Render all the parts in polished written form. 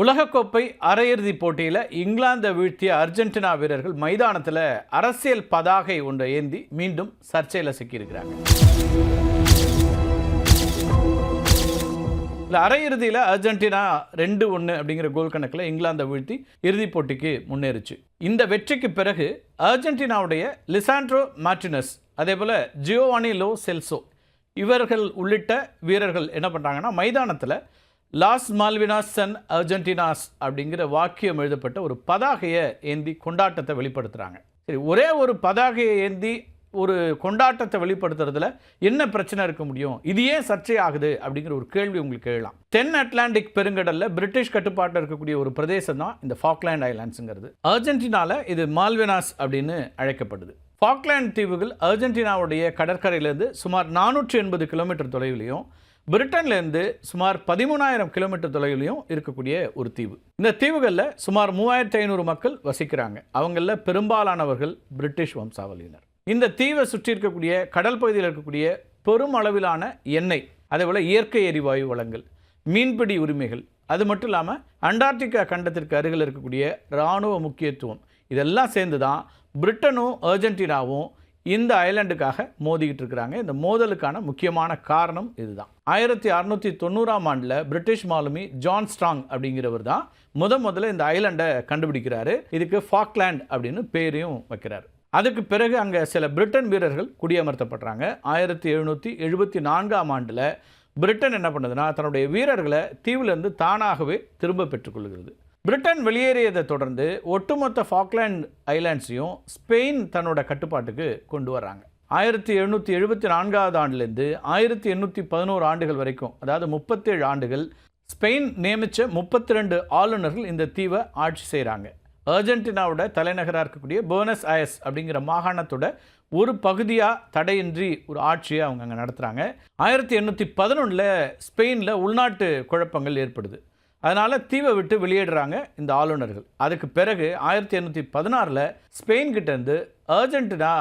உலகக்கோப்பை அரையிறுதிப் போட்டியில் இங்கிலாந்தை வீழ்த்திய அர்ஜென்டினா வீரர்கள் மைதானத்தில் அரசியல் பதாகை ஒன்றை ஏந்தி மீண்டும் சர்ச்சையில் சிக்கியிருக்கிறாங்க. இல்லை, அரையிறுதியில் அர்ஜென்டினா 2-1 அப்படிங்கிற கோல் கணக்கில் இங்கிலாந்தை வீழ்த்தி இறுதிப் போட்டிக்கு முன்னேறிச்சு. இந்த வெற்றிக்கு பிறகு அர்ஜென்டினாவுடைய லிசாண்ட்ரோ மார்டினஸ், அதே போல் ஜியோவானி லோ செல்சோ இவர்கள் உள்ளிட்ட வீரர்கள் என்ன பண்ணுறாங்கன்னா, மைதானத்தில் லாஸ் மால்வினாஸ் அண்ட் அர்ஜென்டினாஸ் அப்படிங்கிற வாக்கியம் எழுதப்பட்ட ஒரு பதாகையை ஏந்தி கொண்டாட்டத்தை வெளிப்படுத்துகிறாங்க. சரி, ஒரே ஒரு பதாகையை ஏந்தி ஒரு கொண்டாட்டத்தை வெளிப்படுத்துறதுல என்ன பிரச்சனை இருக்க முடியும்? இது ஏன் சர்ச்சை ஆகுது அப்படிங்கிற ஒரு கேள்வி உங்களுக்கு எழலாம். தென் அட்லாண்டிக் பெருங்கடலில் பிரிட்டிஷ் கட்டுப்பாட்டில் இருக்கக்கூடிய ஒரு பிரதேசம் தான் இந்த ஃபாக்லேண்ட் ஐலாண்ட்ஸுங்கிறது. அர்ஜென்டினாவில் இது மால்வினாஸ் அப்படின்னு அழைக்கப்படுது. ஃபாக்லேண்ட் தீவுகள் அர்ஜென்டினாவுடைய கடற்கரையிலேருந்து சுமார் 480 கிலோமீட்டர் தொலைவிலையும், பிரிட்டன்லேருந்து சுமார் 13,000 கிலோமீட்டர் தொலைவிலையும் இருக்கக்கூடிய ஒரு தீவு. இந்த தீவுகளில் சுமார் 3,500 மக்கள் வசிக்கிறாங்க. அவங்களில் பெரும்பாலானவர்கள் பிரிட்டிஷ் வம்சாவளியினர். இந்த தீவை சுற்றி இருக்கக்கூடிய கடல் பகுதியில் இருக்கக்கூடிய பெரும் அளவிலான எண்ணெய், அதேபோல் இயற்கை எரிவாயு வளங்கள், மீன்பிடி உரிமைகள், அது மட்டும் இல்லாமல் அண்டார்டிகா கண்டத்திற்கு அருகில் இருக்கக்கூடிய இராணுவ முக்கியத்துவம், இதெல்லாம் சேர்ந்து தான் பிரிட்டனும் அர்ஜென்டினாவும் இந்த ஐலாண்டுக்காக மோதிக்கிட்டு இருக்கிறாங்க. இந்த மோதலுக்கான முக்கியமான காரணம் இதுதான். 1690ஆம் ஆண்டில் பிரிட்டிஷ் மாலுமி ஜான் ஸ்ட்ராங் அப்படிங்கிறவர் தான் முதல்ல இந்த ஐலாண்டை கண்டுபிடிக்கிறாரு. இதுக்கு ஃபாக்லேண்ட் அப்படின்னு பேரையும் வைக்கிறார். அதுக்கு பிறகு அங்கே சில பிரிட்டன் வீரர்கள் குடியமர்த்தப்படுறாங்க. 1774ஆம் ஆண்டில் பிரிட்டன் என்ன பண்ணுதுன்னா, தன்னுடைய வீரர்களை தீவிலிருந்து தானாகவே திரும்ப பெற்றுக்கொள்கிறது. பிரிட்டன் வெளியேறியதை தொடர்ந்து ஒட்டுமொத்த ஃபாக்லேண்ட் ஐலாண்ட்ஸையும் ஸ்பெயின் தன்னோட கட்டுப்பாட்டுக்கு கொண்டு வர்றாங்க. 1774ஆவது ஆண்டுலேருந்து 1811 ஆண்டுகள் வரைக்கும், அதாவது 37 ஆண்டுகள், ஸ்பெயின் நியமித்த 32 ஆளுநர்கள் இந்த தீவை ஆட்சி செய்கிறாங்க. அர்ஜென்டினாவோட தலைநகராக இருக்கக்கூடிய போனஸ் அயர்ஸ் அப்படிங்கிற மாகாணத்தோட ஒரு பகுதியாக தடையின்றி ஒரு ஆட்சியை அவங்க அங்கே நடத்துகிறாங்க. 1811 ஸ்பெயினில் உள்நாட்டு குழப்பங்கள் ஏற்படுது. அதனால் தீவை விட்டு வெளியேடுறாங்க இந்த ஆளுநர்கள். அதுக்கு பிறகு 1816 ஸ்பெயின்கிட்டேருந்து அர்ஜென்டினா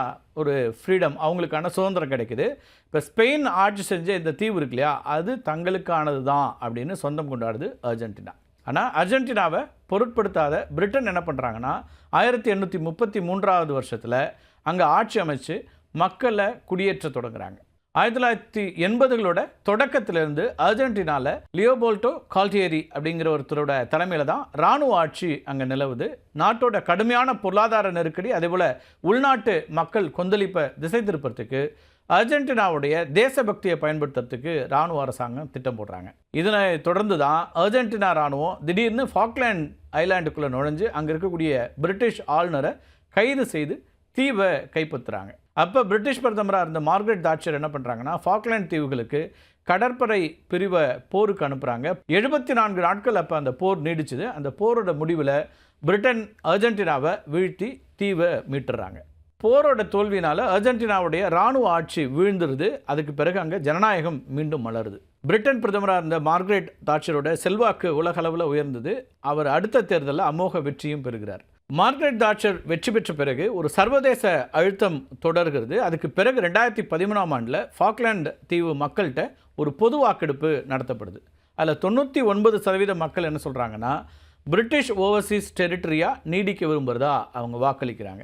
ஒரு ஃப்ரீடம், அவங்களுக்கான சுதந்திரம் கிடைக்குது. இப்போ ஸ்பெயின் ஆட்சி செஞ்ச இந்த தீவு இருக்கு இல்லையா, அது தங்களுக்கானது தான் அப்படின்னு சொந்தம் கொண்டாடுது அர்ஜென்டினா. ஆனால் அர்ஜென்டினாவை பொருட்படுத்தாத பிரிட்டன் என்ன பண்ணுறாங்கன்னா, 1833ஆவது வருஷத்தில் அங்கே ஆட்சி அமைச்சு மக்களை குடியேற்ற தொடங்குறாங்க. 1980களோட தொடக்கத்திலிருந்து அர்ஜென்டினாவில் லியோபோல்டோ கால்டியரி அப்படிங்கிற ஒருத்தரோட தலைமையில் தான் இராணுவ ஆட்சி அங்கே நிலவுது. நாட்டோட கடுமையான பொருளாதார நெருக்கடி, அதேபோல் உள்நாட்டு மக்கள் கொந்தளிப்பை திசை திருப்பறதுக்கு அர்ஜென்டினாவுடைய தேசபக்தியை பயன்படுத்துறதுக்கு இராணுவ அரசாங்கம் திட்டம் போடுறாங்க. இதனை தொடர்ந்து தான் அர்ஜென்டினா இராணுவம் திடீர்னு ஃபாக்லேண்ட் ஐலாண்டுக்குள்ளே நுழைஞ்சு அங்கே இருக்கக்கூடிய பிரிட்டிஷ் ஆளுநரை கைது செய்து தீவை கைப்பற்றுறாங்க. அப்போ பிரிட்டிஷ் பிரதமராக இருந்த மார்கரெட் தாட்சர் என்ன பண்ணுறாங்கன்னா, ஃபாக்லேண்ட் தீவுகளுக்கு கடற்படை பிரிவை போருக்கு அனுப்புகிறாங்க. 74 நாட்கள் அப்போ அந்த போர் நீடிச்சுது. அந்த போரோட முடிவில் பிரிட்டன் அர்ஜென்டினாவை வீழ்த்தி தீவை மீட்டுறாங்க. போரோட தோல்வியினால் அர்ஜென்டினாவுடைய இராணுவ ஆட்சி வீழ்ந்துருது. அதுக்கு பிறகு அங்கே ஜனநாயகம் மீண்டும் மலருது. பிரிட்டன் பிரதமராக இருந்த மார்கரெட் தாட்சரோட செல்வாக்கு உலக அளவில் உயர்ந்தது. அவர் அடுத்த தேர்தலில் அமோக வெற்றியும் பெறுகிறார். மார்கரெட் தாட்சர் வெற்றி பெற்ற பிறகு ஒரு சர்வதேச அழுத்தம் தொடர்கிறது. அதுக்கு பிறகு 2013ஆம் ஆண்டில் ஃபாக்லேண்ட் தீவு மக்கள்கிட்ட ஒரு பொது வாக்கெடுப்பு நடத்தப்படுது. அதில் 99% மக்கள் என்ன சொல்கிறாங்கன்னா, பிரிட்டிஷ் ஓவர்சீஸ் டெரிட்டரியாக நீடிக்க விரும்புகிறதா அவங்க வாக்களிக்கிறாங்க.